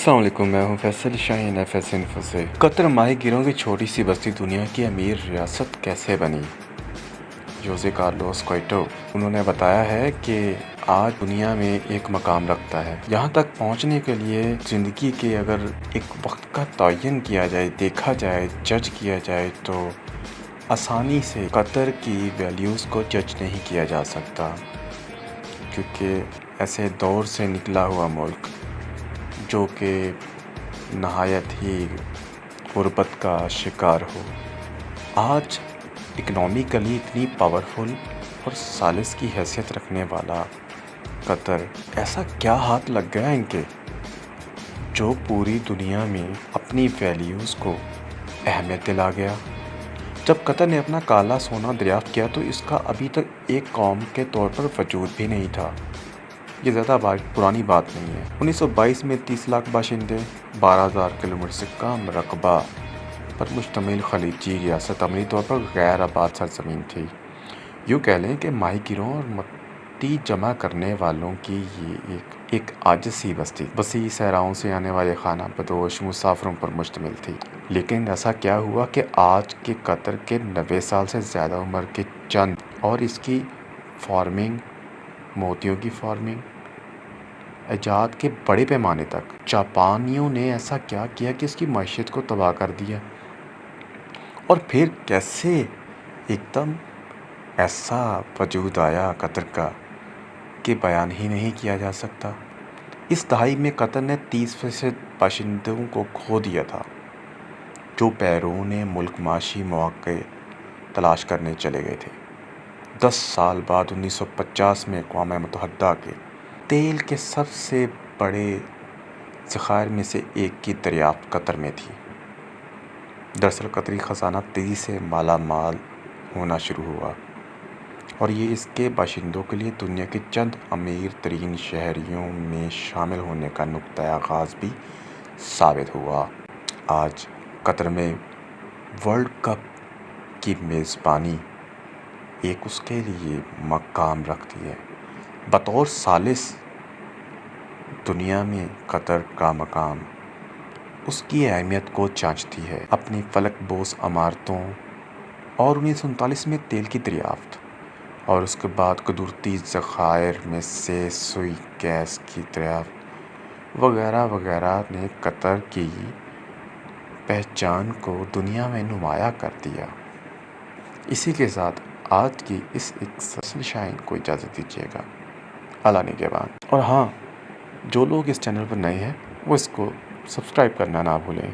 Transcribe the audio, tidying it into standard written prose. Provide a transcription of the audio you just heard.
अस्सलाम वालेकुम, मैं हूं फैसल शाहीन FS इन्फो से। कतर माही गिरों की छोटी सी बस्ती दुनिया की अमीर रियासत कैसे बनी? जोसे कार्लोस क्वेटो उन्होंने बताया है कि आज दुनिया में एक मकाम रखता है। यहाँ तक पहुँचने के लिए ज़िंदगी के अगर एक वक्त का तयन किया जाए, देखा जाए, जज किया जाए तो आसानी से कतर की वैल्यूज़ को जज नहीं किया जा सकता, क्योंकि ऐसे दौर से निकला हुआ मुल्क जो कि नहायत ही गुर्बत का शिकार हो, आज इकनॉमिकली इतनी पावरफुल और सालिस की हैसियत रखने वाला कतर, ऐसा क्या हाथ लग गया इनके जो पूरी दुनिया में अपनी वैल्यूज़ को अहमियत दिला गया। जब कतर ने अपना काला सोना दरियाफ्त किया तो इसका अभी तक एक कौम के तौर पर वजूद भी नहीं था। ये ज़्यादा पुरानी बात नहीं है। 1922 में 30 लाख बाशिंदे, 12,000 किलोमीटर से कम रकबा पर मुश्तमिल खलीजी रियासत अमली तौर पर गैर आबाद सरजमीन थी। यूँ कह लें कि माही गिरों और मट्टी जमा करने वालों की ये एक आजिज़ सी बस्ती वसी सहराओं से आने वाले खाना बदोश मुसाफिरों पर मुश्तमिल थी। लेकिन ऐसा क्या हुआ कि आज के कतर के 90 साल से ज़्यादा उम्र के चंद और इसकी फार्मिंग, मोतियों की फार्मिंग ईजाद के बड़े पैमाने तक, जापानियों ने ऐसा क्या किया कि इसकी मईशत को तबाह कर दिया, और फिर कैसे एकदम ऐसा वजूद आया कतर का कि बयान ही नहीं किया जा सकता। इस दहाई में कतर ने 30% बाशिंदों को खो दिया था, जो बैरून मुल्क माशी मौके तलाश करने चले गए थे। 10 साल बाद 1950 में अक़वाम मुत्तहिदा के तेल के सबसे बड़े ज़खायर में से एक की दरियाफ्त कतर में थी। दरअसल कतरी ख़जाना तेज़ी से माला माल होना शुरू हुआ और ये इसके बाशिंदों के लिए दुनिया के चंद अमीर तरीन शहरियों में शामिल होने का नुक्ता आगाज़ भी साबित हुआ। आज कतर में वर्ल्ड कप की मेज़बानी एक उसके लिए मकाम रखती है। बतौर सालिस दुनिया में कतर का मकाम उसकी अहमियत को जांचती है। अपनी फलक बोस इमारतों और 1939 में तेल की दरियाफ्त और उसके बाद कुदरती ज़खायर में से सुई गैस की दरियाफ्त वगैरह वगैरह ने कतर की पहचान को दुनिया में नुमाया कर दिया। इसी के साथ आज की इस फैसल शाहीन को इजाज़त दीजिएगा। अल्लाह निगहबान। और हाँ, जो लोग इस चैनल पर नए हैं वो इसको सब्सक्राइब करना ना भूलें।